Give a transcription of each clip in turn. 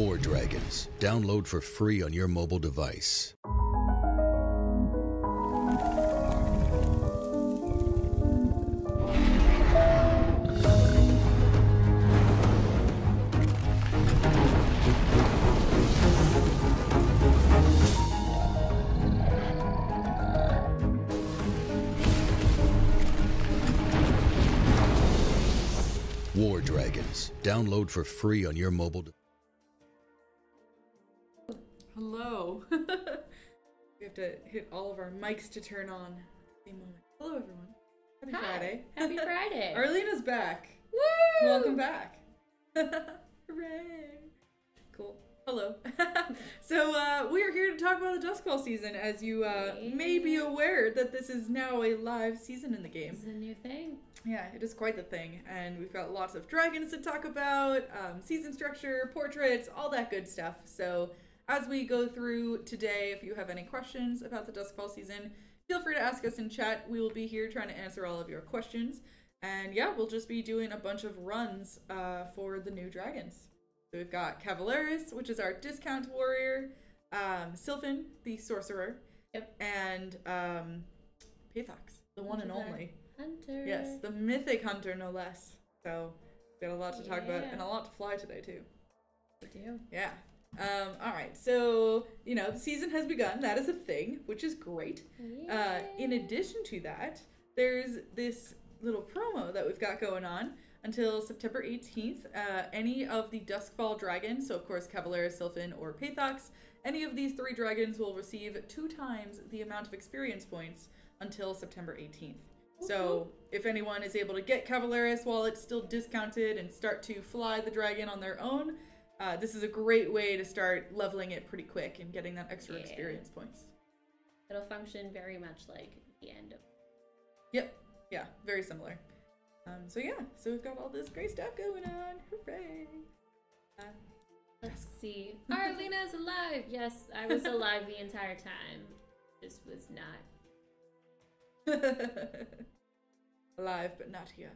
War Dragons. Download for free on your mobile device. War Dragons. Download for free on your mobile device. Hello. We have to hit all of our mics to turn on at the same moment. Hello, everyone. Happy Friday. Happy Friday. Arelyna's back. Woo! Welcome back. Hooray. Cool. Hello. So we are here to talk about the Duskfall season. As you may be aware that this is now a live season in the game. This is a new thing. Yeah, it is quite the thing. And we've got lots of dragons to talk about, season structure, portraits, all that good stuff. So as we go through today, if you have any questions about the Duskfall season, feel free to ask us in chat. We will be here trying to answer all of your questions. And yeah, we'll just be doing a bunch of runs for the new dragons. So we've got Cavaleris, which is our discount warrior, Sylphen, the sorcerer, and Pathox, the one and only. Hunter. Yes, the mythic hunter, no less. So we've got a lot to talk about and a lot to fly today, too. We do. Yeah. All right, so, you know, the season has begun. That is a thing, which is great. In addition to that, there's this little promo that we've got going on until September 18th. Any of the Duskfall dragons, so of course Cavaleris, Sylphen, or Pathox, any of these three dragons will receive 2 times the amount of experience points until September 18th. So if anyone is able to get Cavaleris while it's still discounted and start to fly the dragon on their own, this is a great way to start leveling it pretty quick and getting that extra experience points. It'll function very much like the end of. Yep. Yeah, very similar. So yeah, so we've got all this great stuff going on. Hooray! Let's see. Arelyna's alive! Yes, I was alive the entire time. Just was not. Alive, but not here.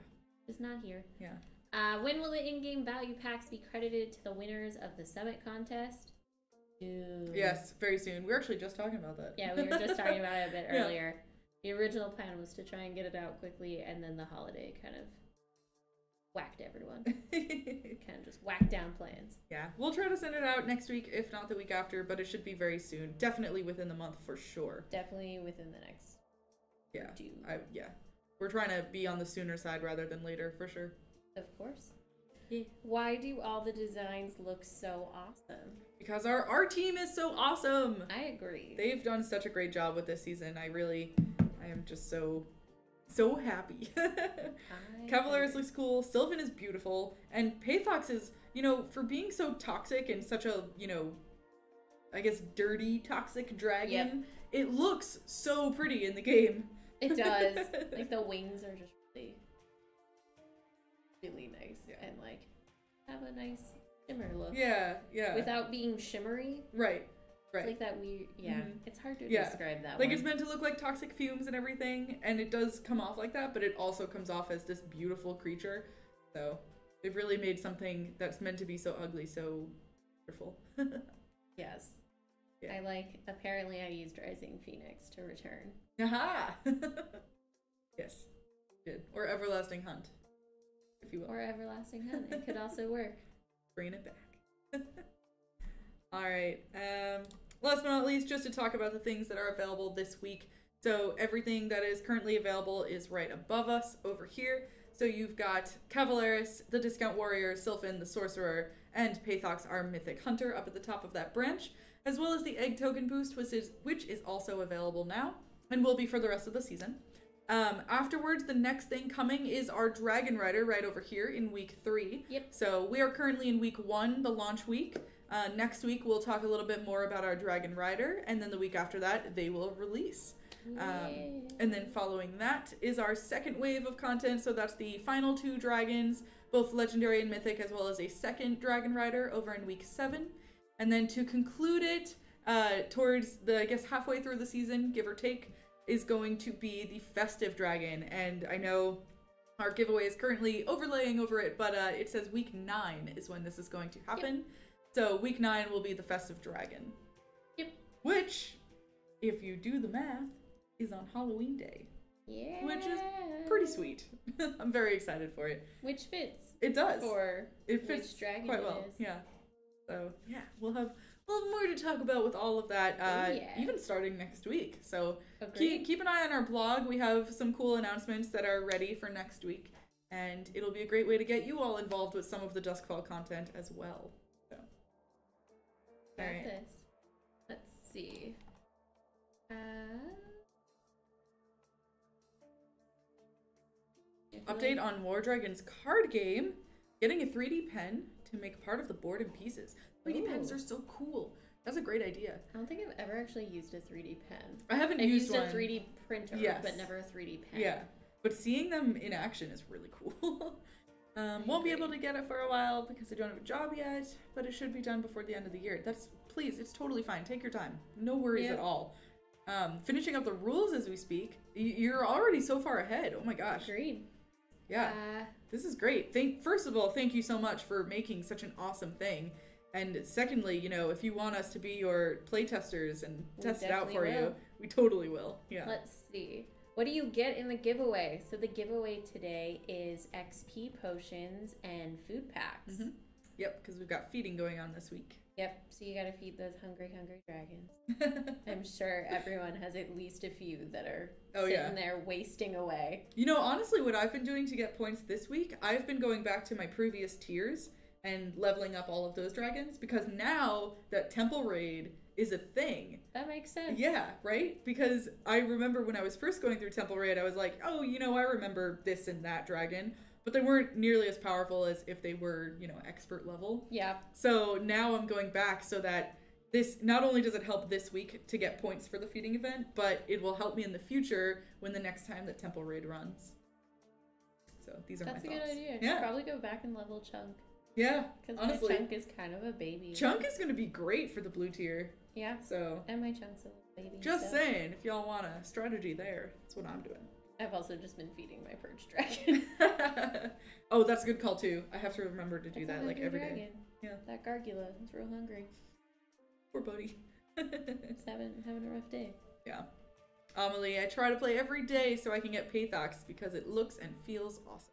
Just not here. Yeah. When will the in-game value packs be credited to the winners of the Summit contest? Yes, very soon. We were actually just talking about that. Yeah, we were just talking about it a bit earlier. The original plan was to try and get it out quickly, and then the holiday kind of whacked everyone. Kind of just whacked down plans. Yeah, we'll try to send it out next week, if not the week after, but it should be very soon. Definitely within the month for sure. Definitely within the next. Yeah. We're trying to be on the sooner side rather than later, for sure. Of course. Why do all the designs look so awesome? Because our art team is so awesome. I agree. They've done such a great job with this season. I am just so happy. Cavaleris looks cool. Sylvan is beautiful. And Pathox is, you know, for being so toxic and such a, you know, I guess dirty, toxic dragon, it looks so pretty in the game. It does. Like the wings are just really nice and like have a nice shimmer look. Yeah. Without being shimmery. Right. It's like that weird, it's hard to describe that Like, it's meant to look like toxic fumes and everything, and it does come off like that, but it also comes off as this beautiful creature. So, they've really made something that's meant to be so ugly so beautiful. Yes. Yeah. Apparently I used Rising Phoenix to return. Aha! Yes. Good. Or Everlasting Hunt, if you will. Or Everlasting Hunt. It could also work. Bring it back. Alright. Last but not least, just to talk about the things that are available this week. So everything that is currently available is right above us over here. So you've got Cavaleris, the Discount Warrior, Sylphen, the Sorcerer, and Pathox, our Mythic Hunter, up at the top of that branch, as well as the Egg Token Boost, which is also available now, and will be for the rest of the season. Afterwards, the next thing coming is our Dragon Rider right over here in week 3. Yep. So we are currently in week 1, the launch week. Next week, we'll talk a little bit more about our Dragon Rider, and then the week after that, they will release. And then following that is our second wave of content, so that's the final 2 dragons, both Legendary and Mythic, as well as a second Dragon Rider over in week 7. And then to conclude it, towards the, I guess, halfway through the season, give or take, is going to be the Festive Dragon. And I know our giveaway is currently overlaying over it, but it says week 9 is when this is going to happen. So week 9 will be the Festive Dragon. Yep. Which, if you do the math, is on Halloween Day. Yeah. Which is pretty sweet. I'm very excited for it. Which fits. It does. For it fits which dragon quite it well. is. Yeah. So yeah, we'll have more to talk about with all of that. Even starting next week. So keep an eye on our blog. We have some cool announcements that are ready for next week, and it'll be a great way to get you all involved with some of the Duskfall content as well. So. All right. This. Let's see. Update on War Dragon's card game. Getting a 3D pen to make part of the board in pieces. 3D pens are so cool. That's a great idea. I don't think I've ever actually used a 3D pen. I haven't I've used used one. a 3D printer, but never a 3D pen. Yeah, but seeing them in action is really cool. Won't be able to get it for a while because I don't have a job yet, but it should be done before the end of the year. Please, it's totally fine. Take your time. No worries at all. Finishing up the rules as we speak. You're already so far ahead. Oh my gosh. Agreed. Yeah, this is great. First of all, thank you so much for making such an awesome thing. And secondly, you know, if you want us to be your playtesters and test it out for you, we totally will. Yeah. Let's see. What do you get in the giveaway? So the giveaway today is XP potions and food packs. Mm-hmm. Yep, because we've got feeding going on this week. Yep, so you gotta feed those hungry dragons. I'm sure everyone has at least a few that are sitting there wasting away. You know, honestly, what I've been doing to get points this week, I've been going back to my previous tiers and leveling up all of those dragons, because now that Temple Raid is a thing. That makes sense. Yeah, right? Because I remember when I was first going through Temple Raid, I was like, oh, you know, I remember this and that dragon. But they weren't nearly as powerful as if they were, you know, expert level. Yeah. So now I'm going back so that this, not only does it help this week to get points for the feeding event, but it will help me in the future when the next time that Temple Raid runs. So these are my thoughts. That's a good idea. Yeah. Should probably go back and level Chunk. Yeah, Because honestly. my Chunk is kind of a baby. Chunk is going to be great for the blue tier. Yeah. So. And my Chunk's a little baby. Just saying, if y'all want a strategy there, that's what I'm doing. I've also just been feeding my Purge Dragon. Oh, that's a good call too. I have to remember to do that like every day. Yeah. That Gargula is real hungry. Poor buddy. Just having a rough day. Yeah. Amelie, I try to play every day so I can get Pathox because it looks and feels awesome.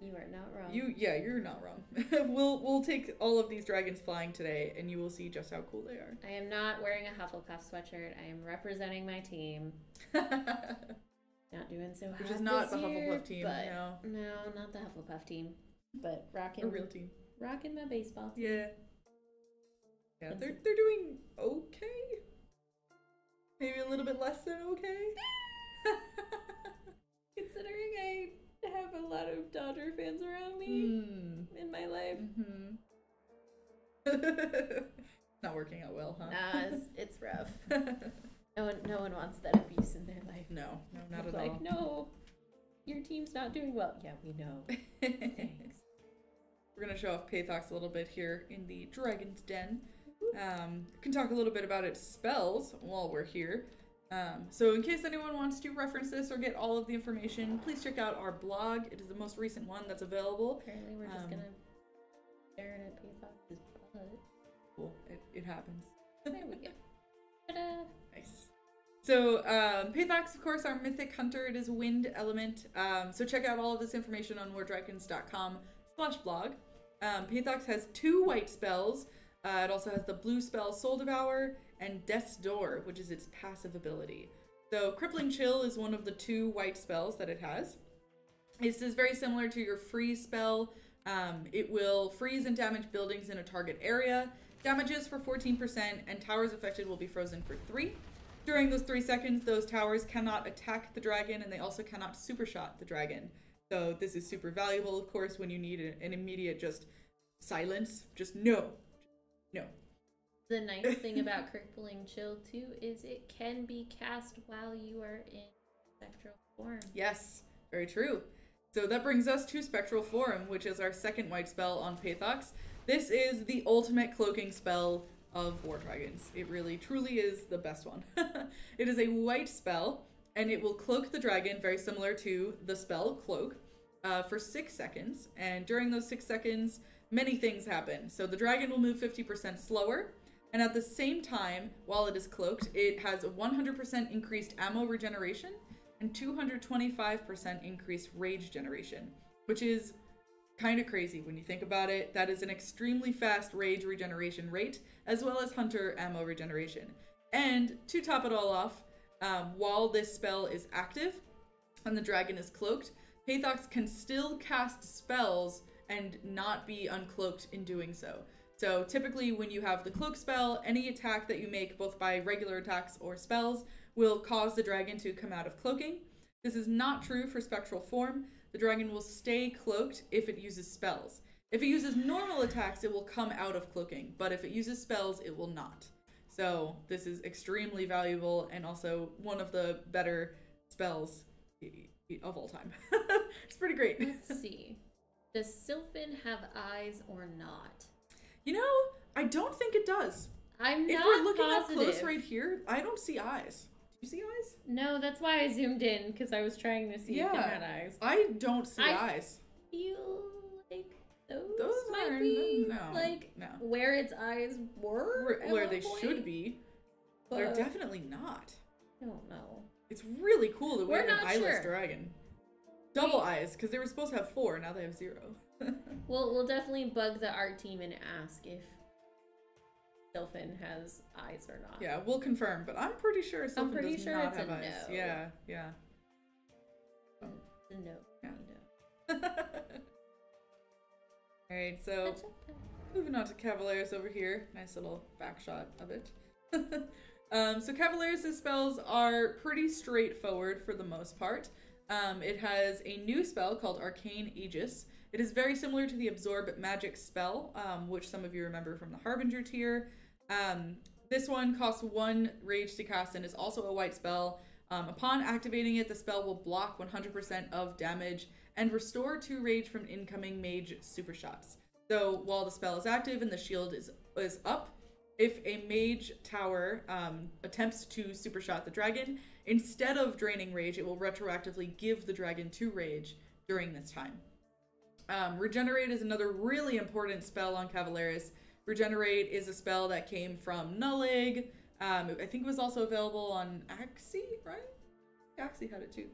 You are not wrong. You're not wrong. We'll take all of these dragons flying today, and you will see just how cool they are. I am not wearing a Hufflepuff sweatshirt. I am representing my team. Not doing so hot. Which is not the year, Hufflepuff team. No, not the Hufflepuff team. But rocking a real team. Rocking my baseball team. Yeah. Yeah, they're doing okay. Maybe a little bit less than okay. Considering I have a lot of Dodger fans around me in my life. Not working out well, huh? Nah, it's rough. No one wants that abuse in their life. No, not at all. Like, no, your team's not doing well. Yeah, we know. Thanks. We're gonna show off Pathox a little bit here in the Dragon's Den. Can talk a little bit about its spells while we're here. So in case anyone wants to reference this or get all of the information, please check out our blog. It is the most recent one that's available. Apparently we're just gonna stare at Pathox's butt. Cool, it happens. There we go. Ta-da! Nice. So Pathox, of course, our mythic hunter. It is wind element. So check out all of this information on wardragons.com/blog. Pathox has 2 white spells. It also has the blue spell Soul Devour and Death's Door, which is its passive ability. So Crippling Chill is one of the 2 white spells that it has. This is very similar to your freeze spell. It will freeze and damage buildings in a target area. Damages for 14%, and towers affected will be frozen for 3. During those 3 seconds, those towers cannot attack the dragon, and they also cannot super shot the dragon. So this is super valuable, of course, when you need an immediate just silence. Just no. No. The nice thing about Crippling Chill, too, is it can be cast while you are in spectral form. Yes, very true. So that brings us to Spectral Form, which is our second white spell on Pathox. This is the ultimate cloaking spell of War Dragons. It really, truly is the best one. It is a white spell, and it will cloak the dragon, very similar to the spell Cloak. for 6 seconds, and during those 6 seconds, many things happen. So the dragon will move 50% slower, and at the same time, while it is cloaked, it has a 100% increased ammo regeneration and 225% increased rage generation, which is kind of crazy when you think about it. That is an extremely fast rage regeneration rate, as well as hunter ammo regeneration. And to top it all off, while this spell is active and the dragon is cloaked, Pathox can still cast spells and not be uncloaked in doing so. So typically when you have the cloak spell, any attack that you make, both by regular attacks or spells, will cause the dragon to come out of cloaking. This is not true for spectral form. The dragon will stay cloaked if it uses spells. If it uses normal attacks, it will come out of cloaking, but if it uses spells, it will not. So this is extremely valuable and also one of the better spells of all time. It's pretty great. Let's see. Does Sylphen have eyes or not? You know, I don't think it does. I'm if not we're looking positive. up close right here, I don't see eyes. Do you see eyes? No, that's why I zoomed in, because I was trying to see if it had eyes. I don't see eyes. I feel like those might be where its eyes were where they should be. They're definitely not. I don't know. It's really cool that we have an eyeless sure. dragon. Double eyes, because they were supposed to have 4, now they have 0. We'll definitely bug the art team and ask if Sylphen has eyes or not. Yeah, we'll confirm, but I'm pretty sure Sylphen does not have eyes. No. Yeah. It's a no. Yeah. Alright, so moving on to Cavaleris over here. Nice little back shot of it. So Cavaleris' spells are pretty straightforward for the most part. It has a new spell called Arcane Aegis. It is very similar to the Absorb Magic spell, which some of you remember from the Harbinger tier. This one costs 1 rage to cast and is also a white spell. Upon activating it, the spell will block 100% of damage and restore 2 rage from incoming mage super shots. So while the spell is active and the shield is up, if a mage tower attempts to super shot the dragon, instead of draining rage, it will retroactively give the dragon 2 rage during this time. Regenerate is another really important spell on Cavaleris. Regenerate is a spell that came from Nullig. I think it was also available on Axie, right? Axie had it too.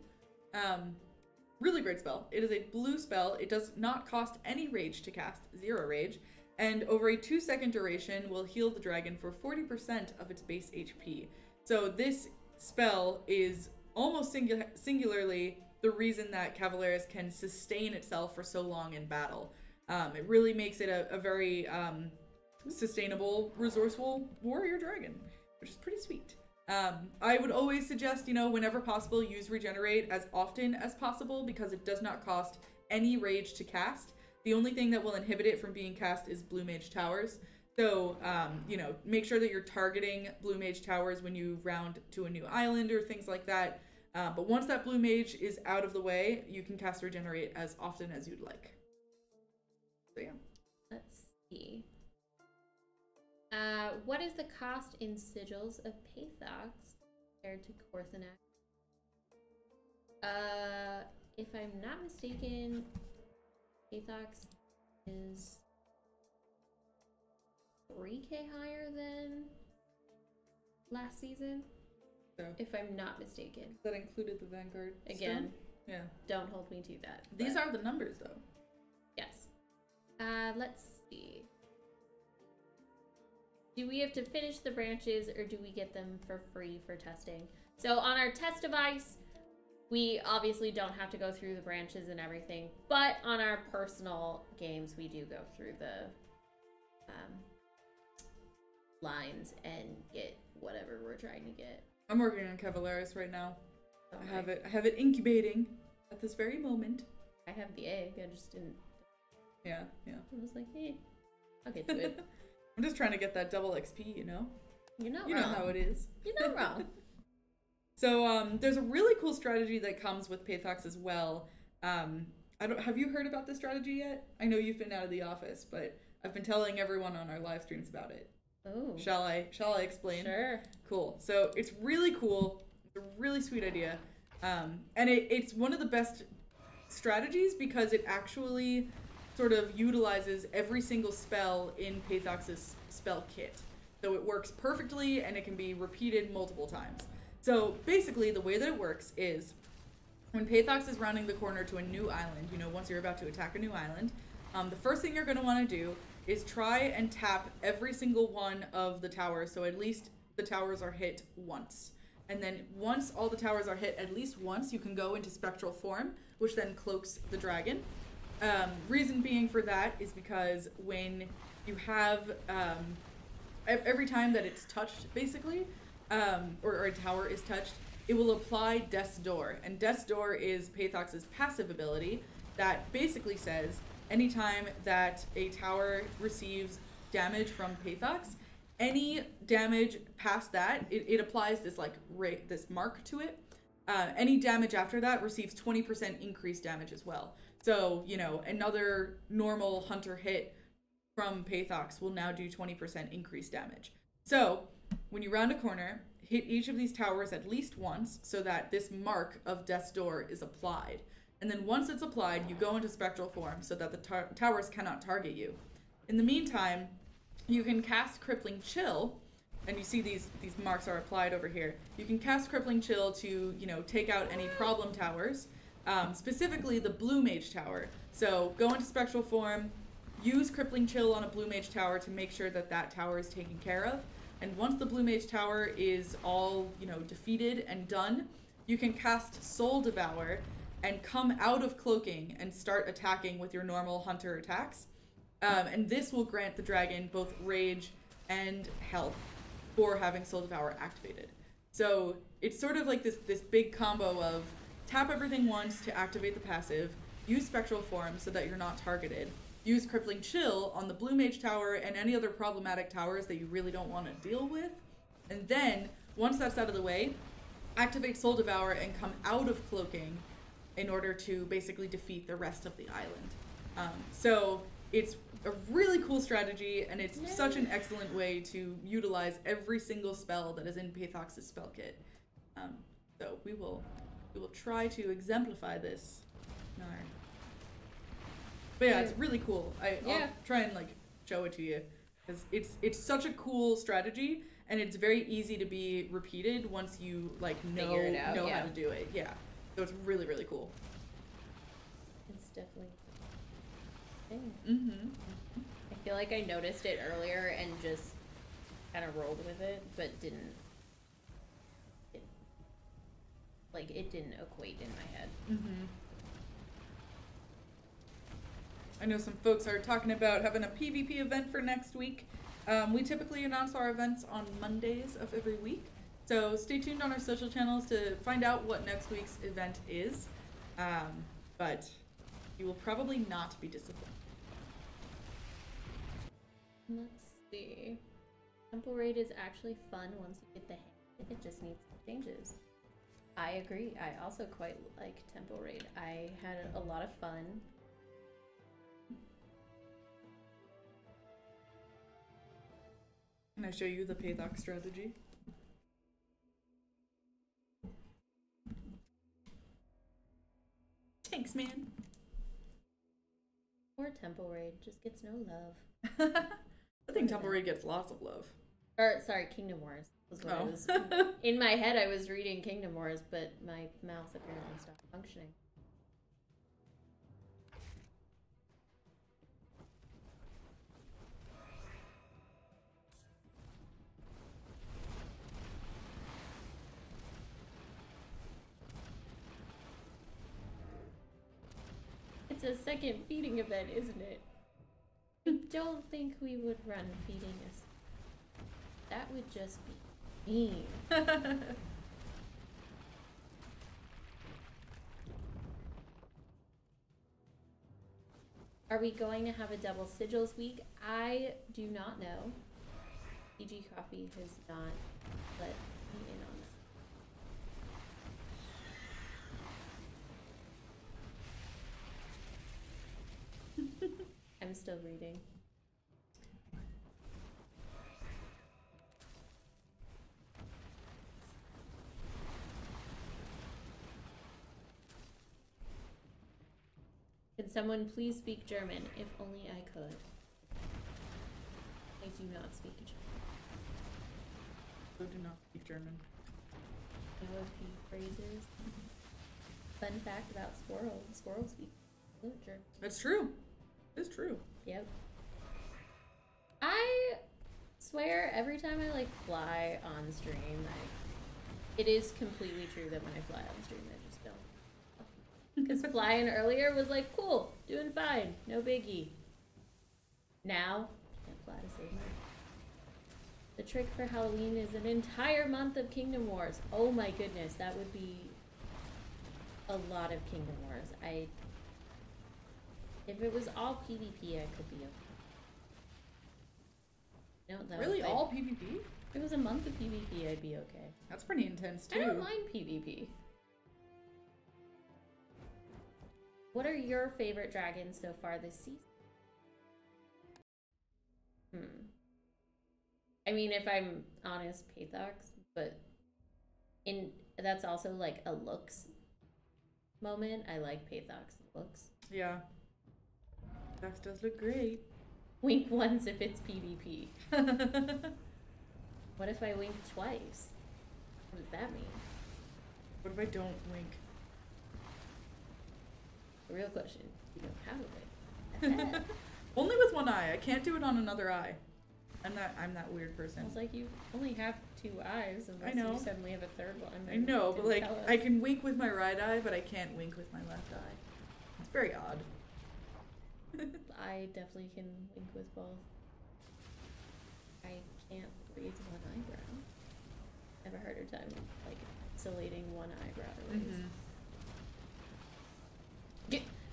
Really great spell. It is a blue spell. It does not cost any rage to cast, 0 rage, and over a 2-second duration will heal the dragon for 40% of its base HP. So this spell is almost singularly the reason that Cavaleris can sustain itself for so long in battle. It really makes it a very sustainable, resourceful warrior dragon, which is pretty sweet. I would always suggest, whenever possible, use Regenerate as often as possible because it does not cost any rage to cast. The only thing that will inhibit it from being cast is Blue Mage Towers. So, make sure that you're targeting Blue Mage Towers when you round to a new island or things like that. But once that Blue Mage is out of the way, you can cast Regenerate as often as you'd like. So, yeah. Let's see. What is the cost in sigils of Pathox compared to Korthanak? If I'm not mistaken, Pathox is 3k higher than last season, so, if I'm not mistaken. That included the Vanguard Again, stone? Yeah. Don't hold me to that. These are the numbers, though. Yes. Let's see. Do we have to finish the branches or do we get them for free for testing? So on our test device, we obviously don't have to go through the branches and everything, but on our personal games, we do go through the lines and get whatever we're trying to get. I'm working on Cavaleris right now. Okay. I have it incubating at this very moment. I have the egg, I just didn't. Yeah. I was like, I'll get to it. I'm just trying to get that double XP, You're not wrong. You know how it is. You're not wrong. So there's a really cool strategy that comes with Pathox as well. Have you heard about this strategy yet? I know you've been out of the office, but I've been telling everyone on our live streams about it. Oh. Shall I explain? Sure. Cool. So it's really cool. It's a really sweet idea. And it's one of the best strategies because it actually sort of utilizes every single spell in Pathox's spell kit. So it works perfectly and it can be repeated multiple times. So basically the way that it works is when Pathox is rounding the corner to a new island, you know, once you're about to attack a new island, the first thing you're going to want to do is try and tap every single one of the towers, so at least the towers are hit once. And then once all the towers are hit at least once, you can go into spectral form, which then cloaks the dragon. Reason being for that is because when you have, every time that it's touched, basically, or a tower is touched, it will apply Death's Door. And Death's Door is Pathox's passive ability that basically says anytime that a tower receives damage from Pathox, any damage past that, it applies this like this mark to it. Any damage after that receives 20% increased damage as well. So, you know, another normal hunter hit from Pathox will now do 20% increased damage. So, when you round a corner, hit each of these towers at least once so that this mark of Death's Door is applied. And then once it's applied, you go into spectral form so that the towers cannot target you. In the meantime, you can cast Crippling Chill, and you see these marks are applied over here. You can cast Crippling Chill to, you know, take out any problem towers, specifically the Blue Mage Tower. So go into spectral form, use Crippling Chill on a Blue Mage Tower to make sure that that tower is taken care of. And once the Blue Mage Tower is all, you know, defeated and done, you can cast Soul Devour and come out of cloaking and start attacking with your normal hunter attacks. And this will grant the dragon both rage and health for having Soul Devour activated. So it's sort of like this big combo of tap everything once to activate the passive, use spectral form so that you're not targeted, use Crippling Chill on the Blue Mage Tower and any other problematic towers that you really don't want to deal with. And then, once that's out of the way, activate Soul Devour and come out of cloaking in order to basically defeat the rest of the island. So it's a really cool strategy, and it's such an excellent way to utilize every single spell that is in Pathox's spell kit. So we will try to exemplify this in our... But yeah, it's really cool. I'll try and like show it to you because it's such a cool strategy, and it's very easy to be repeated once you like know how to do it. Yeah, so it's really, really cool. It's definitely a thing. I feel like I noticed it earlier and just kind of rolled with it, but didn't. It didn't equate in my head. I know some folks are talking about having a PvP event for next week. We typically announce our events on Mondays of every week. So stay tuned on our social channels to find out what next week's event is. But you will probably not be disappointed. Let's see. Temple Raid is actually fun once you get the hang. It just needs some changes. I agree. I also quite like Temple Raid. I had a lot of fun. Can I show you the Pathox strategy? Thanks, man. Or Temple Raid just gets no love. I think Temple Raid gets lots of love. Or, sorry, Kingdom Wars was what I was... In my head, I was reading Kingdom Wars, but my mouse apparently stopped functioning. It's a second feeding event, isn't it? I don't think we would run feeding us. That would just be mean. Are we going to have a double sigils week? I do not know. PG Coffee has not let me in on this. I'm still reading. someone please speak German? If only I could. I do not speak German. I do not speak German. I know a few phrases. Fun fact about squirrels. Squirrels speak fluent German. That's true. It's true. Yep. I swear every time I like fly on stream, it is completely true that when I fly on stream, I just don't. Because flying earlier was like, cool, doing fine, no biggie. Now, can't fly to save me. The trick for Halloween is an entire month of Kingdom Wars. Oh my goodness, that would be a lot of Kingdom Wars. If it was all PvP, I could be okay. No, Really, all PvP? If it was a month of PvP, I'd be okay. That's pretty intense too. I don't mind PvP. What are your favorite dragons so far this season? I mean, if I'm honest, Pathox, but that's also like a looks moment. I like Pathox looks. Yeah. Pathox does look great. Wink once if it's PvP. What if I wink twice? What does that mean? What if I don't wink? The real question, you know how to wink. Only with one eye. I can't do it on another eye. I'm that weird person. It's like you only have two eyes unless you suddenly have a third one. I know, but like I can wink with my right eye, but I can't wink with my left eye. It's very odd. I definitely can wink with both. I can't raise one eyebrow. I have a harder time like isolating one eyebrow to raise.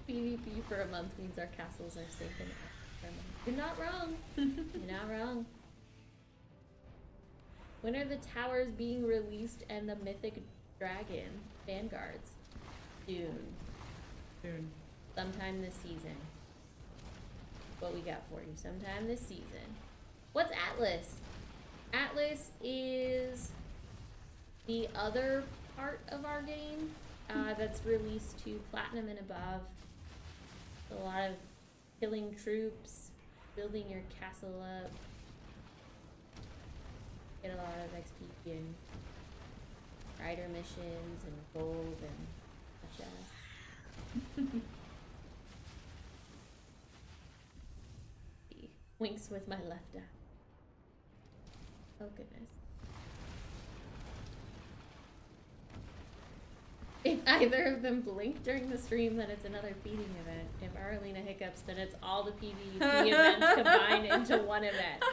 PvP for a month means our castles are safe and you're not wrong. You're not wrong. When are the towers being released and the Mythic Dragon vanguards? Soon. Sometime this season. What we got for you? Sometime this season. What's Atlas? Atlas is the other part of our game that's released to Platinum and above. A lot of killing troops, building your castle up, get a lot of XP and rider missions and gold and such as. Winks with my left eye. Oh goodness. If either of them blink during the stream, then it's another feeding event. If Arelyna hiccups, then it's all the PvP events combined into one event.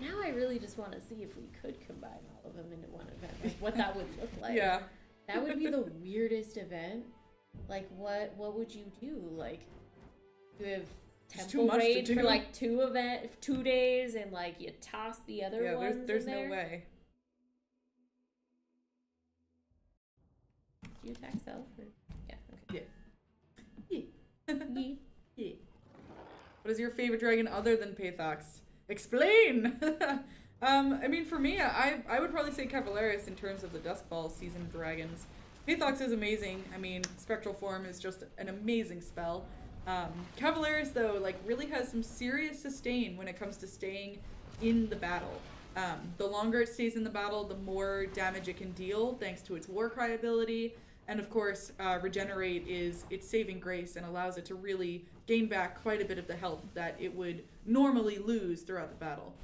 Now I really just want to see if we could combine all of them into one event. Like what that would look like. Yeah. That would be the weirdest event. Like what would you do? Like you have temple raid for like 2 days and like you toss the other ones there's in there. no way. Do you attack self or okay. Yeah. Yeah. What is your favorite dragon other than Pathox? Explain! I mean, for me, I would probably say Cavaleris in terms of the Duskfall season dragons. Pathox is amazing. I mean, Spectral Form is just an amazing spell. Cavaleris, though, like, really has some serious sustain when it comes to staying in the battle. The longer it stays in the battle, the more damage it can deal, thanks to its Warcry ability. And of course, Regenerate is its saving grace and allows it to really gain back quite a bit of the health that it would normally lose throughout the battle.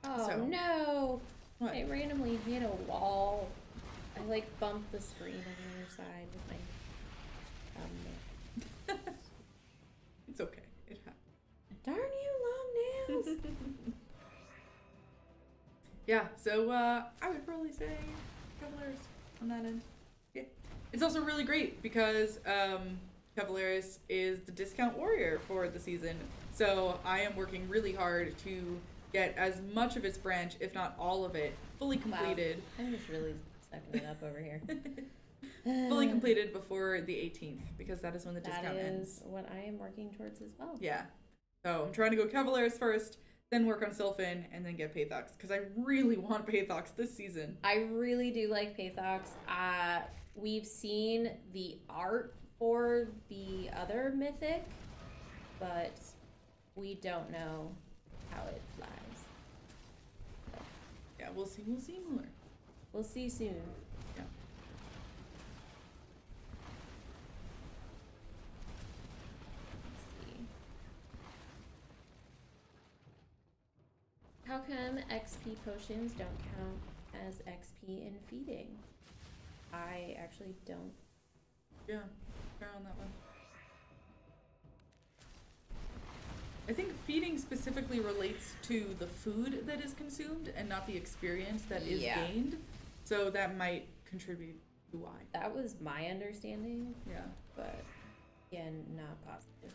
No! What? I randomly hit a wall. I like bumped the screen on the other side with my It's okay. It happens. Darn you, long nails! Yeah, so I would probably say Cavaleris on that end. Yeah. It's also really great because Cavaleris is the discount warrior for the season. So I am working really hard to get as much of its branch, if not all of it, fully completed. Wow. I'm just really sucking it up over here. Fully completed before the 18th, because that is when the discount ends. That is what I am working towards as well. Yeah. So I'm trying to go Cavaleris first, then work on Sylphen, and then get Pathox, because I really want Pathox this season. I really do like Pathox. We've seen the art for the other Mythic, but we don't know how it flies. So, Yeah, we'll see. We'll see more. we'll see soon. Yeah. Let's see. How come XP potions don't count as XP in feeding? I actually don't. Yeah, try on that one. I think feeding specifically relates to the food that is consumed and not the experience that is gained. So that might contribute to why. That was my understanding, Yeah. but again, not positive.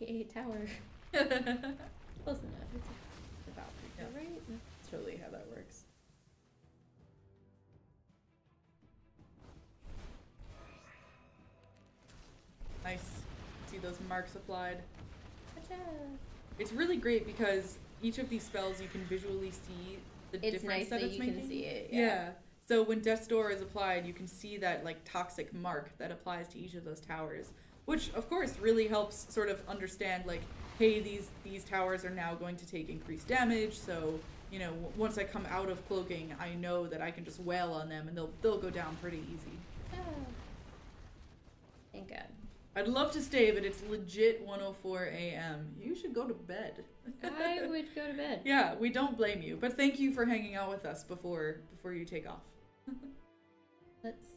AKA tower. Close enough. It's about right? That's totally how that works. Nice. See those marks applied. Gotcha. It's really great because each of these spells you can visually see the It's difference nice that that it's you making. can see it. Yeah. So when Death's Door is applied, you can see that like toxic mark that applies to each of those towers, which of course really helps sort of understand like, hey, these towers are now going to take increased damage. So you know, once I come out of cloaking, I know that I can just wail on them and they'll go down pretty easy. Yeah. Thank God. I'd love to stay, but it's legit 1:04 a.m. You should go to bed. I would go to bed. Yeah, we don't blame you, but thank you for hanging out with us before you take off. Let's.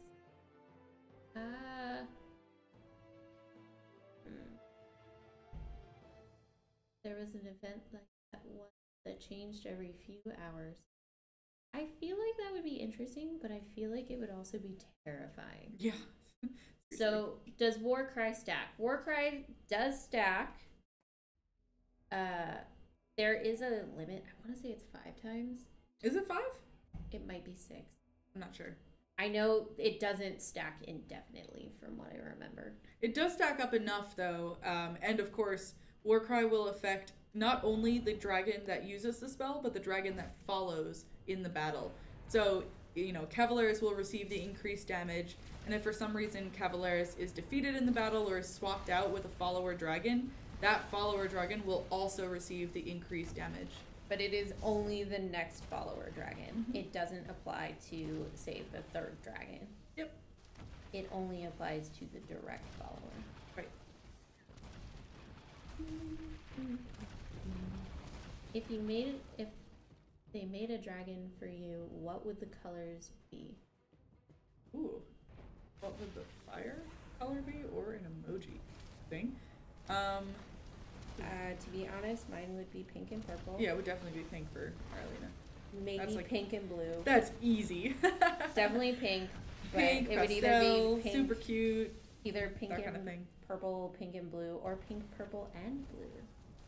There was an event like that one that changed every few hours. I feel like that would be interesting, but I feel like it would also be terrifying. Yeah. So, does Warcry stack? Warcry does stack. There is a limit. I want to say it's 5 times. Is it 5? It might be 6. I'm not sure. I know it doesn't stack indefinitely from what I remember. It does stack up enough though, and of course, Warcry will affect not only the dragon that uses the spell, but the dragon that follows in the battle. So, you know, Cavaleris will receive the increased damage, and if for some reason Cavaleris is defeated in the battle or is swapped out with a follower dragon, that follower dragon will also receive the increased damage. But it is only the next follower dragon. It doesn't apply to, say, the 3rd dragon. Yep. It only applies to the direct follower. Right. If they made a dragon for you, what would the colors be? Ooh. What would the fire color be, or an emoji thing? To be honest, mine would be pink and purple. Yeah, it would definitely be pink for Arelyna. Maybe That's like, pink and blue. That's easy. Definitely pink. But Pink, it pastel, would either be pink, super cute. either pink that and kind of thing. purple, pink and blue, or pink, purple, and blue.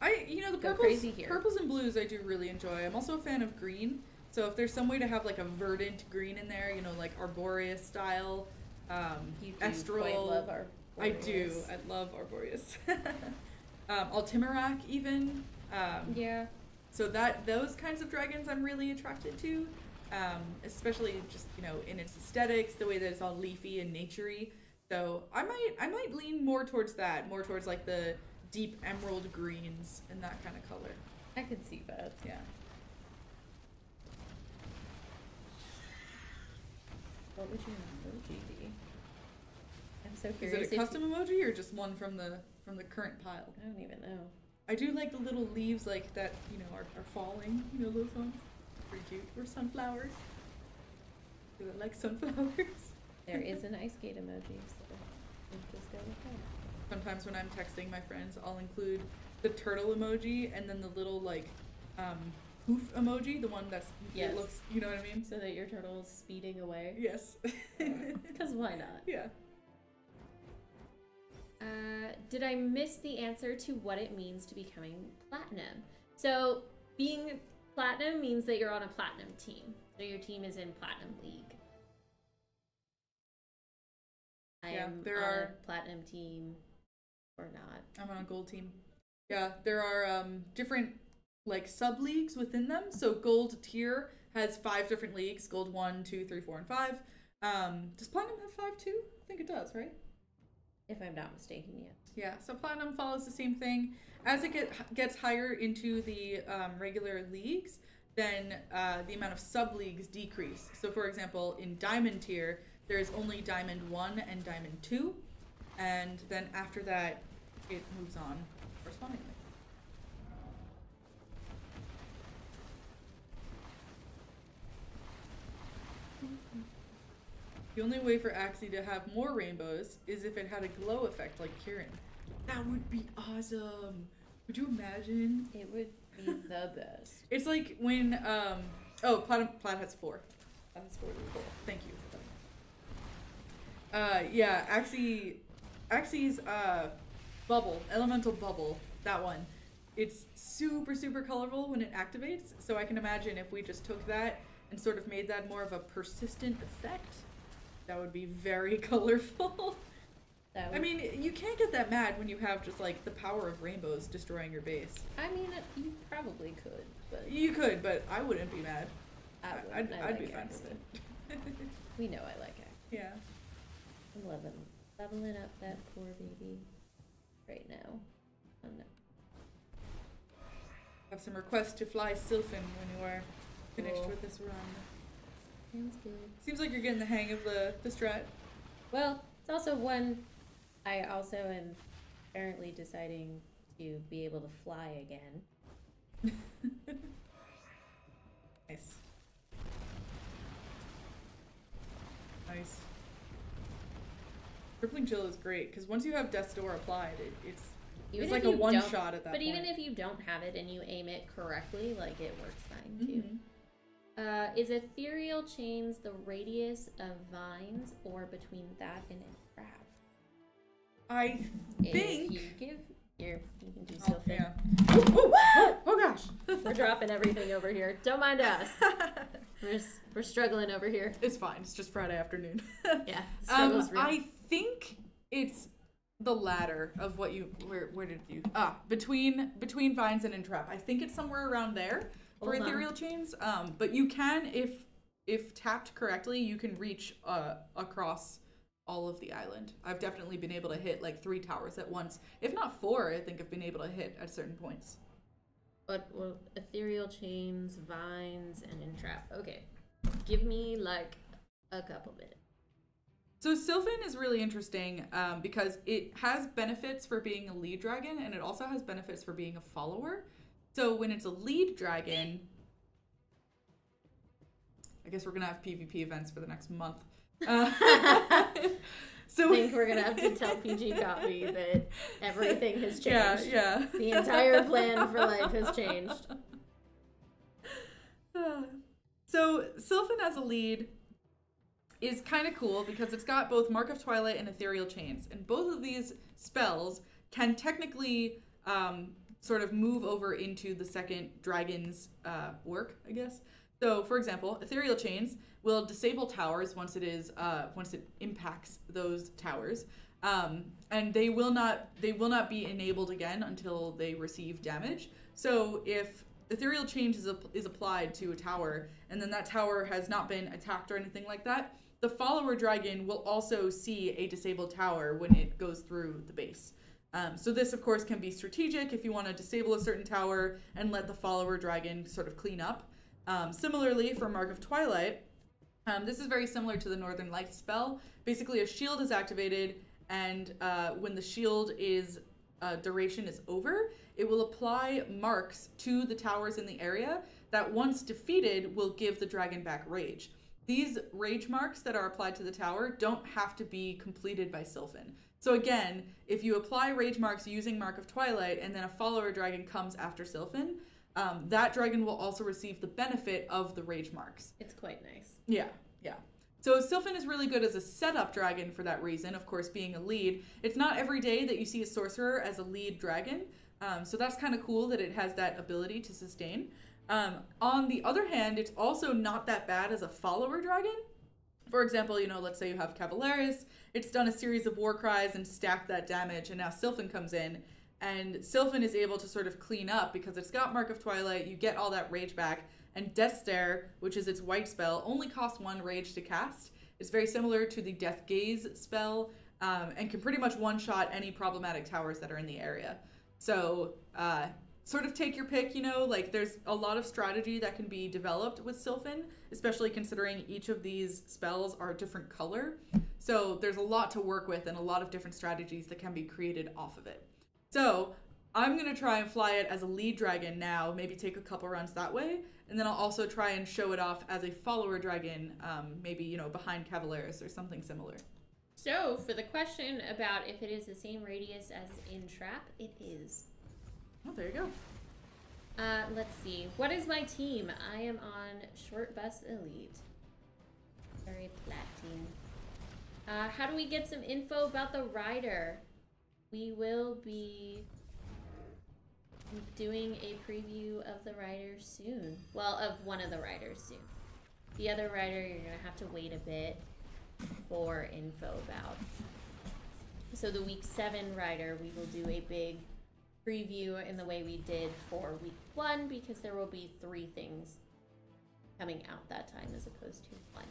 The Go crazy here. purples and blues I do really enjoy. I'm also a fan of green. So if there's some way to have like a verdant green in there, you know, like Arboreus style, You do Estral. quite love our I do. I love Arboreus. Altimirak even. Yeah. So those kinds of dragons I'm really attracted to, especially just, you know, in its aesthetics, the way that it's all leafy and naturey. So I might lean more towards that, more towards like the deep emerald greens and that kind of color. I could see that. Yeah. What would your emoji be? I'm so Is curious. it a custom emoji or just one from the current pile? I don't even know. I do like the little leaves like that, you know, are falling. You know those ones? Pretty cute. Or sunflowers. Do I like sunflowers? There is an ice skate emoji, so we'll just go with that. Sometimes when I'm texting my friends, I'll include the turtle emoji and then the little like poof emoji, the one that's Yes. it looks, you know what I mean? So that your turtle's speeding away. Yes. Because why not? Yeah. Did I miss the answer to what it means to becoming platinum? So being platinum means that you're on a platinum team. So your team is in Platinum League. I am there on are a platinum team. or not. I'm on a gold team. Yeah, there are different like sub leagues within them. So gold tier has 5 different leagues: gold 1, 2, 3, 4, and 5. Does platinum have 5 too? I think it does, right? If I'm not mistaken, yeah. Yeah, so platinum follows the same thing. As it gets higher into the regular leagues, then the amount of sub-leagues decrease. So for example, in diamond tier, there is only diamond 1 and diamond 2. And then after that, it moves on correspondingly. The only way for Axie to have more rainbows is if it had a glow effect like Kieran. That would be awesome. Would you imagine? It would be the best. It's like when Plat has 4. Plat has 4 really cool. Thank you for that. Yeah, Axie's bubble, elemental bubble, that one. It's super, super colorful when it activates. So I can imagine if we just took that and sort of made that more of a persistent effect, that would be very colorful. I mean, you can't get that mad when you have just like the power of rainbows destroying your base. I mean, you probably could, but you could, but I wouldn't be mad. I'd like be fine with it. We know I like it. Yeah. I'm leveling up that poor baby right now. Oh no. Have some requests to fly Sylphen when you are finished with this run. Sounds good. Seems like you're getting the hang of the strat. Well, it's also one I also am apparently deciding to be able to fly again. Nice. Nice. Crippling Chill is great because once you have Death's Door applied, it's like a one shot at that point. But even if you don't have it and you aim it correctly, like it works fine too. Is Ethereal Chains the radius of vines or between that and a trap? I think. If you give here, you can do Sylphen. Yeah. Oh gosh. We're dropping everything over here. Don't mind us. We're struggling over here. It's fine. It's just Friday afternoon. Yeah. Struggle's real. I think it's the latter of what you. Where did you? Between vines and entrap. I think it's somewhere around there for Ethereal Chains. But you can, if tapped correctly, you can reach across all of the island. I've definitely been able to hit like 3 towers at once. If not 4, I think I've been able to hit at certain points. But well, Ethereal Chains, vines, and entrap. Okay. Give me like a couple minutes. So Sylphen is really interesting because it has benefits for being a lead dragon and it also has benefits for being a follower. So when it's a lead dragon, I guess we're going to have PvP events for the next month. So I think we're going to have to tell PG Copy that everything has changed. Yeah. The entire plan for life has changed. So Sylphen as a lead is kind of cool because it's got both Mark of Twilight and Ethereal Chains. And both of these spells can technically sort of move over into the second dragon's work, I guess. So, for example, Ethereal Chains will disable towers once it impacts those towers, and they will not be enabled again until they receive damage. So, if Ethereal Chains is applied to a tower, and then that tower has not been attacked or anything like that, the follower dragon will also see a disabled tower when it goes through the base. So this, of course, can be strategic if you want to disable a certain tower and let the follower dragon sort of clean up. Similarly, for Mark of Twilight, this is very similar to the Northern Lights spell. Basically, a shield is activated, and when the shield duration is over, it will apply marks to the towers in the area that, once defeated, will give the dragon back rage. These rage marks that are applied to the tower don't have to be completed by Sylphen. So again, if you apply rage marks using Mark of Twilight and then a follower dragon comes after Sylphen, that dragon will also receive the benefit of the rage marks. It's quite nice. Yeah. So Sylphen is really good as a setup dragon for that reason, of course, being a lead. It's not every day that you see a sorcerer as a lead dragon, so that's kind of cool that it has that ability to sustain. On the other hand, it's also not that bad as a follower dragon. For example, you know, let's say you have Cavaleris, it's done a series of war cries and stacked that damage, and now Sylphen comes in, and Sylphen is able to sort of clean up because it's got Mark of Twilight, you get all that rage back, and Death Stare, which is its white spell, only costs 1 rage to cast. It's very similar to the Death Gaze spell, and can pretty much one-shot any problematic towers that are in the area. So, sort of take your pick, you know, like there's a lot of strategy that can be developed with Sylphen, especially considering each of these spells are a different color. So there's a lot to work with and a lot of different strategies that can be created off of it. So I'm going to try and fly it as a lead dragon now, maybe take a couple runs that way, and then I'll also try and show it off as a follower dragon, maybe, you know, behind Cavaleris or something similar. So, for the question about if it is the same radius as in Trap, it is. Oh, there you go. Let's see. What is my team? I am on Short Bus Elite. Very flat team. How do we get some info about the rider? We will be doing a preview of the rider soon. Well, of one of the riders soon. The other rider, you're going to have to wait a bit for info about. So the week 7 rider, we will do a big preview in the way we did for week 1 because there will be 3 things coming out that time as opposed to 1.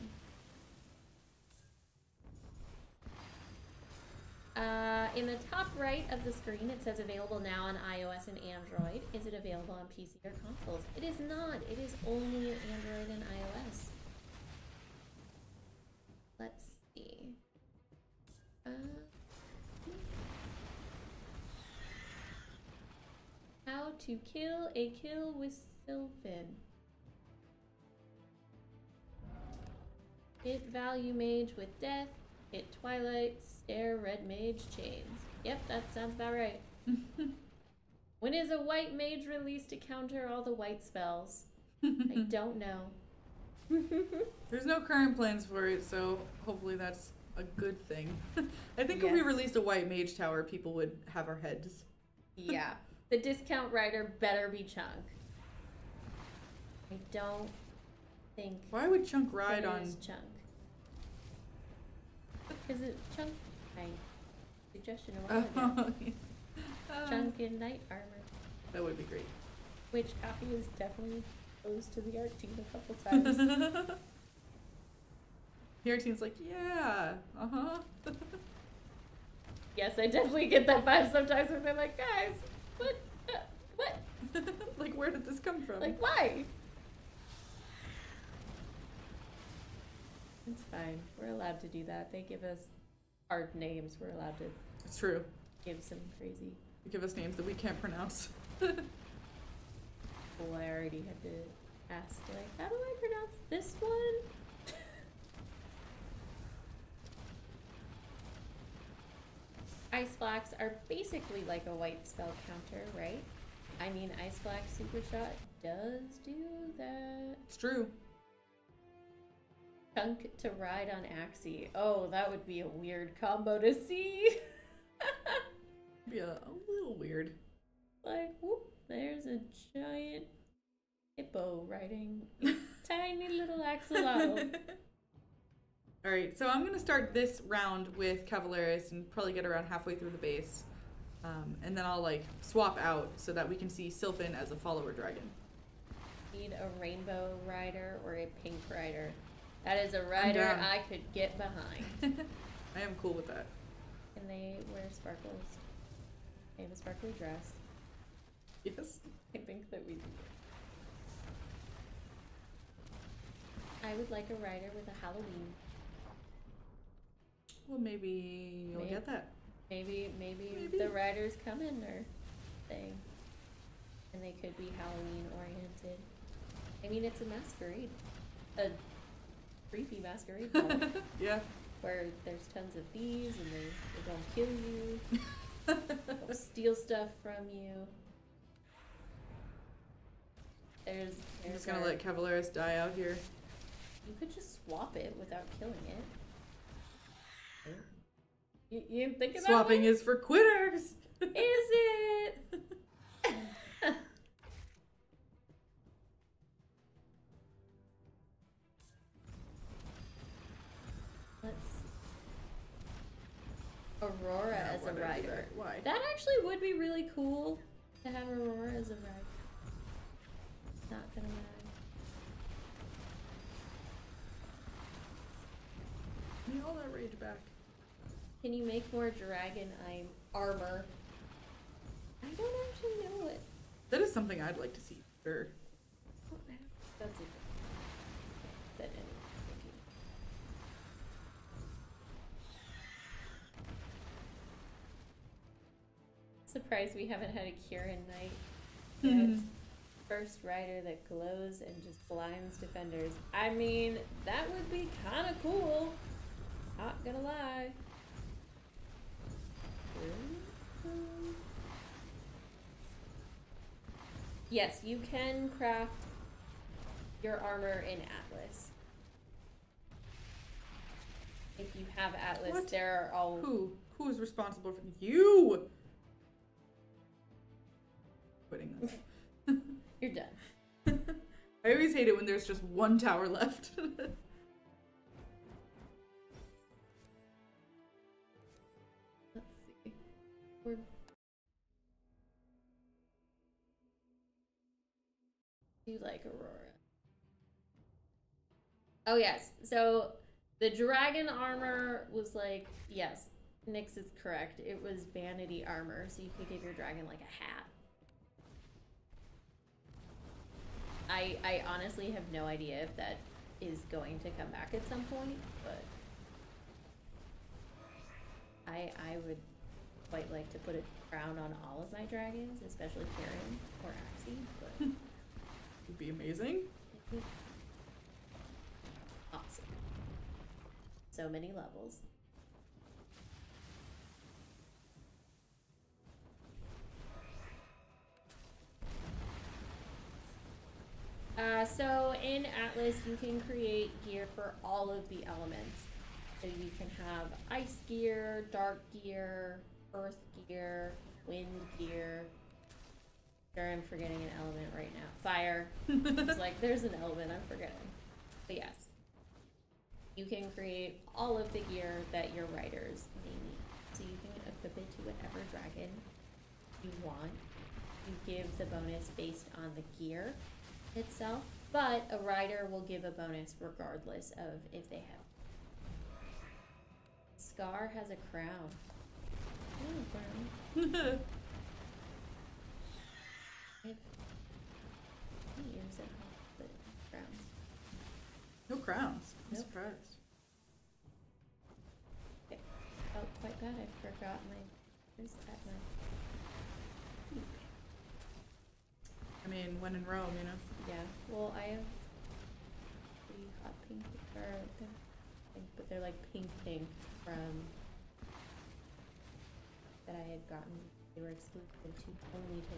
In the top right of the screen, it says available now on iOS and Android. Is it available on PC or consoles? It is not. It is only Android and iOS. Let's see. How to kill a kill with Sylphen. Hit value mage with death. Hit Twilight, stare, red mage, chains. Yep, that sounds about right. When is a white mage released to counter all the white spells? I don't know. There's no current plans for it, so hopefully that's a good thing. I think if we released a white mage tower, people would have our heads. Yeah. The discount rider better be Chunk. I don't think... Why would Chunk ride on... Chunk. Because it's Chunk... My suggestion a while ago. Chunk in knight armor. That would be great. Which Coffee is definitely exposed to the art team a couple times. The art team's like, yeah, Yes, I definitely get that vibe sometimes when they're like, guys, what? Like, where did this come from? Like, why? It's fine. We're allowed to do that. They give us hard names. We're allowed to. It's true. Give some crazy. They give us names that we can't pronounce. Well, I already had to ask, like, how do I pronounce this one? Ice Blacks are basically like a white spell counter, right? I mean, Ice Black Super Shot does do that. It's true. Chunk to ride on Axie. Oh, that would be a weird combo to see. Be a little weird. Like, whoop, there's a giant hippo riding a tiny little axolotl. Alright, so I'm going to start this round with Cavaleris and probably get around halfway through the base. And then I'll, like, swap out so that we can see Sylphen as a follower dragon. Need a rainbow rider or a pink rider. That is a rider I could get behind. I am cool with that. And they wear sparkles. They have a sparkly dress. Yes. I think that we do. I would like a rider with a Halloween. Well, maybe you'll get that. Maybe the rider's coming or thing. And they could be Halloween oriented. I mean, it's a masquerade. A creepy masquerade ball. Yeah. Where there's tons of thieves and they don't kill you. They'll steal stuff from you. There's I'm just gonna let Cavaleris die out here. You could just swap it without killing it. You didn't think of that Swapping one? is for quitters! Is it? Aurora as a rider. Why? That actually would be really cool to have Aurora as a rider. Not gonna lie. Give me all that rage back. Can you make more dragon armor? I don't actually know it. That is something I'd like to see. Sure. That's it. That anyway. Surprised we haven't had a Kieran Knight yet. First rider that glows and just blinds defenders. I mean, that would be kind of cool. Not gonna lie. Yes, you can craft your armor in Atlas. If you have Atlas, What? there are all... Who is responsible for you? Quitting this. You're done. I always hate it when there's just one tower left. Let's see. We're... Do you like Aurora? Oh yes, so the dragon armor was like, yes, Nyx is correct. It was vanity armor, so you could give your dragon like a hat. I honestly have no idea if that is going to come back at some point, but I would quite like to put a crown on all of my dragons, especially Karen or Axie, but Would be amazing. Awesome. So many levels. So in Atlas, you can create gear for all of the elements. So you can have ice gear, dark gear, earth gear, wind gear. Sure, I'm forgetting an element right now. Fire. It's like there's an element I'm forgetting. But yes, you can create all of the gear that your riders may need. So you can equip it to whatever dragon you want. You give the bonus based on the gear itself, but a rider will give a bonus regardless of if they have. Scar has a crown. Ooh, crown. I have ears at home, but crowns. No crowns. I'm Nope. surprised. Okay. Felt quite bad. I forgot my ears at my peak. I mean, when in Rome, you know. Yeah. Well, I have pretty hot pink, or but they're like pink from that I had gotten. They were exclusive to only to.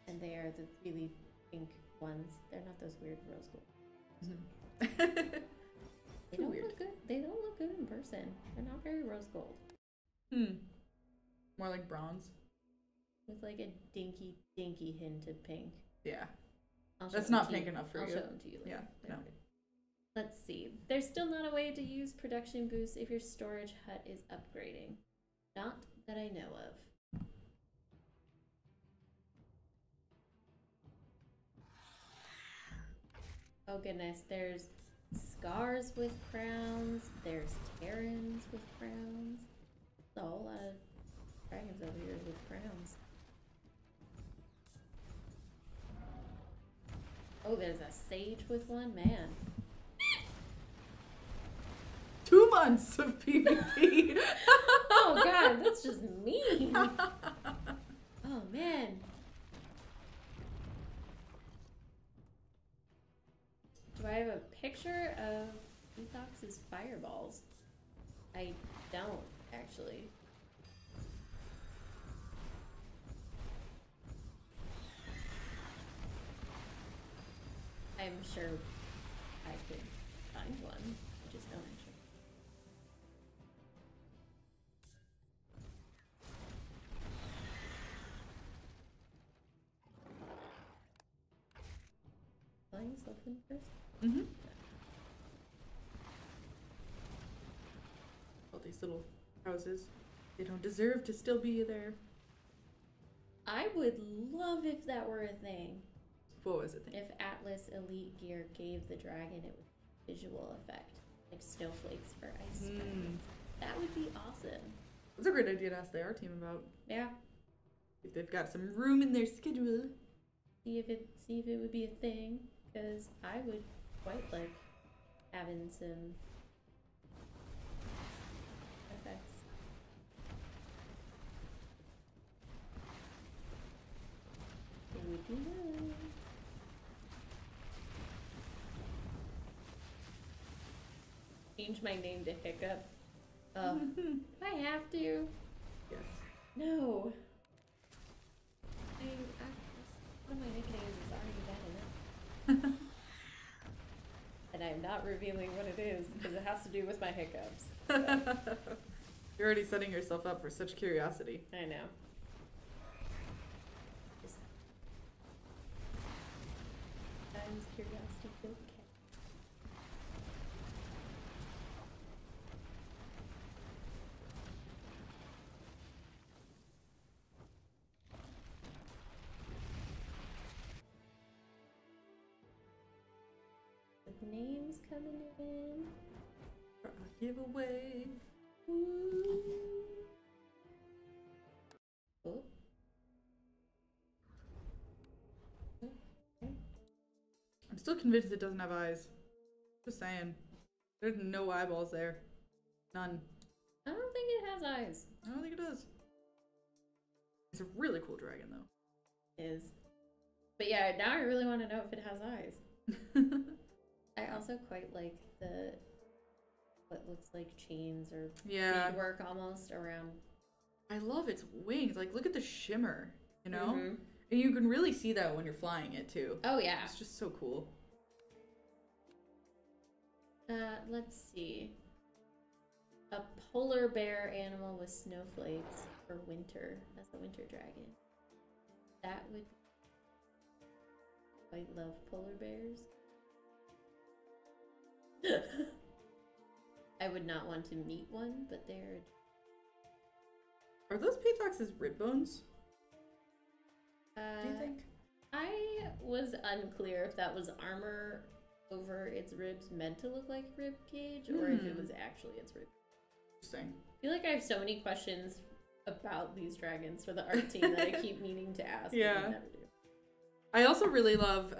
And they are the really pink ones. They're not those weird rose gold. They don't weird. look good. They don't look good in person. They're not very rose gold. More like bronze. With like a dinky hint of pink. Yeah. I'll show That's them not to pink you. enough for I'll you. show them to you later. Yeah, They're no. good. Let's see. There's still not a way to use production boosts if your storage hut is upgrading. Not that I know of. Oh goodness, there's Scars with crowns, there's Terrans with crowns. There's a whole lot of dragons over here with crowns. Oh, there's a sage with one, man. 2 months of PvP. Oh god, that's just mean. Oh man. Do I have a picture of Pathox's fireballs? I don't, actually. I'm sure I could find one. I just don't actually. Playing Sylphen first? All these little houses. They don't deserve to still be there. I would love if that were a thing. What was it? If Atlas Elite Gear gave the dragon a visual effect, like snowflakes for ice dragons. That would be awesome. That's a great idea to ask the art team about. Yeah. If they've got some room in their schedule. See if it would be a thing, because I would quite like having some effects. Would you know? Change my name to Hiccup. I have to. Yes. No. One of my nicknames is already bad enough. And I'm not revealing what it is because it has to do with my hiccups. So. You're already setting yourself up for such curiosity. I know. Sometimes curiosity kills the cat. Names coming in. For a giveaway. Ooh. Oh. I'm still convinced it doesn't have eyes. Just saying. There's no eyeballs there. None. I don't think it has eyes. I don't think it does. It's a really cool dragon, though. It is. But yeah, now I really want to know if it has eyes. I also quite like the what looks like chains or beadwork almost around. I love its wings. Like, look at the shimmer, you know? Mm-hmm. And you can really see that when you're flying it, too. Oh, yeah. It's just so cool. Let's see. A polar bear animal with snowflakes for winter as a winter dragon. That would... I love polar bears. I would not want to meet one, but they're... Are those Pathox's rib bones? Do you think? I was unclear if that was armor over its ribs meant to look like rib cage, or if it was actually its rib. Interesting. I feel like I have so many questions about these dragons for the art team that I keep meaning to ask. Yeah. And I never do. I also really love,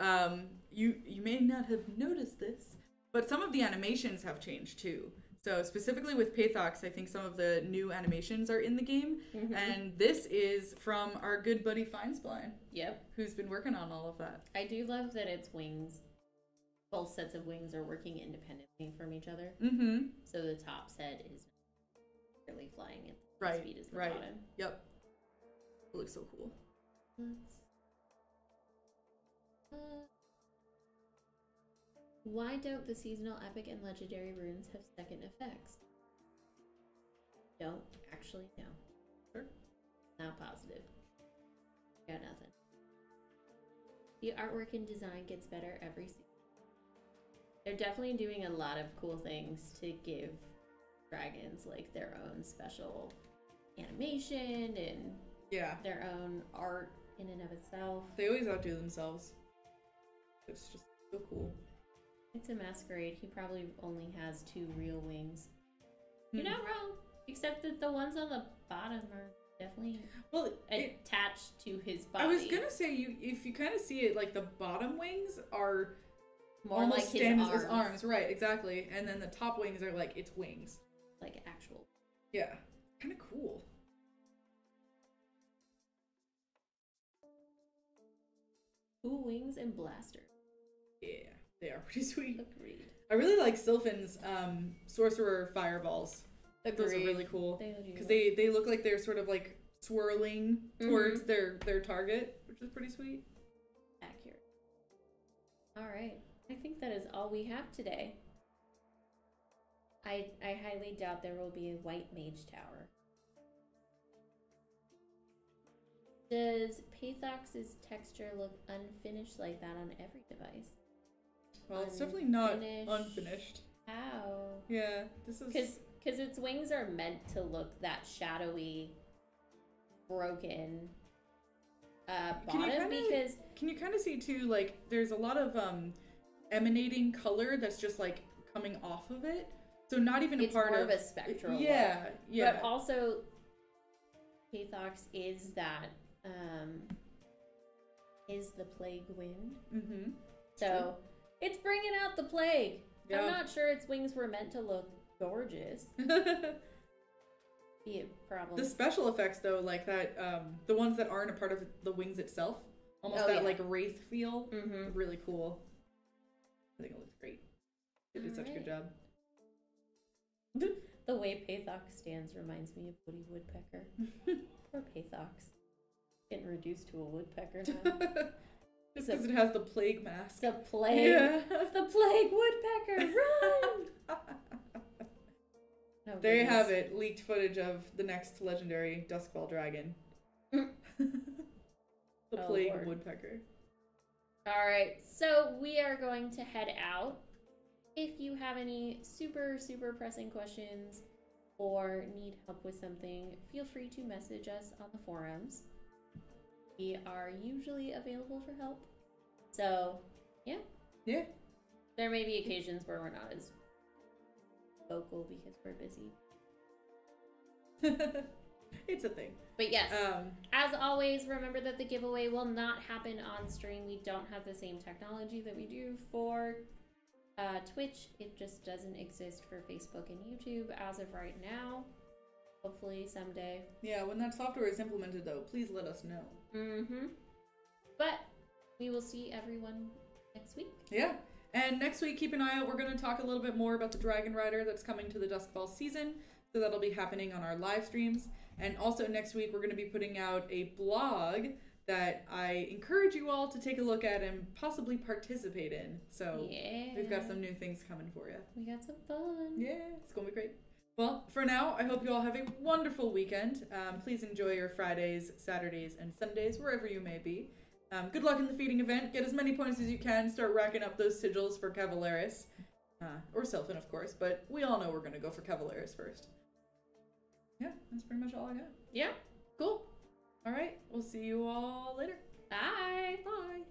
you may not have noticed this, but some of the animations have changed too. So specifically with Pathox, I think some of the new animations are in the game. Mm-hmm. And this is from our good buddy Finespline. Yep. Who's been working on all of that. I do love that its wings, both sets of wings are working independently from each other. Mm-hmm. So the top set is really flying at the same speed as the bottom. Yep. It looks so cool. Why don't the seasonal epic and legendary runes have second effects? Don't actually know. Sure. Not positive. Got nothing. The artwork and design gets better every season. They're definitely doing a lot of cool things to give dragons like their own special animation and their own art in and of itself. They always outdo themselves. It's just so cool. It's a masquerade. He probably only has 2 real wings. You're not wrong. Except that the ones on the bottom are definitely attached to his body. I was gonna say, if you kind of see it, like the bottom wings are more almost like his arms. Right, exactly. And then the top wings are like its wings. Like actual. Yeah. Kind of cool. Cool wings and blaster. Yeah. They are pretty sweet. Agreed. I really like Sylphen's sorcerer fireballs. Agreed. Those are really cool. Because they look like they're sort of like swirling towards their target, which is pretty sweet. Accurate. All right. I think that is all we have today. I highly doubt there will be a white mage tower. Does Pathox's texture look unfinished like that on every device? Well, it's definitely not unfinished. How? Yeah, this is... Because because its wings are meant to look that shadowy, broken bottom. Because can you kind of see too, like there's a lot of emanating color that's just like coming off of it. So not even it's a part more of a spectral look. Yeah. But also, Pathox is that is the plague wind. Mm-hmm. So it's bringing out the plague. Yeah. I'm not sure its wings were meant to look gorgeous. Be a problem. The special effects though, like that, the ones that aren't a part of the wings itself, almost like wraith feel, really cool. I think it looks great. They did such a good job. The way Pathox stands reminds me of Woody Woodpecker. Poor Pathox. Getting reduced to a woodpecker now. Just because it has the plague mask. The plague. Yeah. The plague woodpecker. Run! No, there you have it. Leaked footage of the next legendary Duskfall dragon. The plague woodpecker. Alright, so we are going to head out. If you have any super, super pressing questions or need help with something, feel free to message us on the forums. We are usually available for help. So, yeah. Yeah. There may be occasions where we're not as vocal because we're busy. It's a thing. But yes, as always, remember that the giveaway will not happen on stream. We don't have the same technology that we do for Twitch. It just doesn't exist for Facebook and YouTube as of right now. Hopefully someday. Yeah, when that software is implemented though, please let us know. But we will see everyone next week. Yeah. And next week, keep an eye out. We're going to talk a little bit more about the Dragon Rider that's coming to the Duskfall season. So that'll be happening on our live streams. And also next week, we're going to be putting out a blog that I encourage you all to take a look at and possibly participate in. So we've got some new things coming for you. We got some fun. Yeah, it's going to be great. Well, for now, I hope you all have a wonderful weekend. Please enjoy your Fridays, Saturdays, and Sundays, wherever you may be. Good luck in the feeding event. Get as many points as you can. Start racking up those sigils for Cavaleris. Or Sylphen, of course, but we all know we're going to go for Cavaleris first. Yeah, that's pretty much all I got. Yeah. Cool. All right. We'll see you all later. Bye. Bye.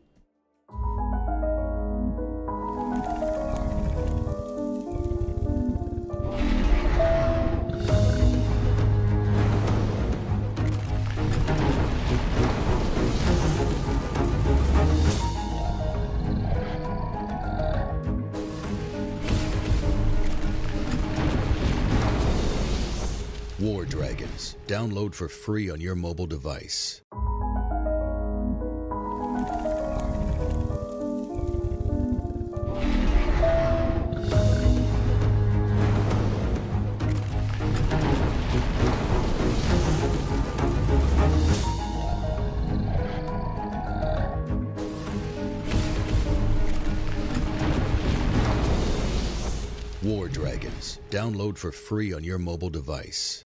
War Dragons. Download for free on your mobile device. War Dragons. Download for free on your mobile device.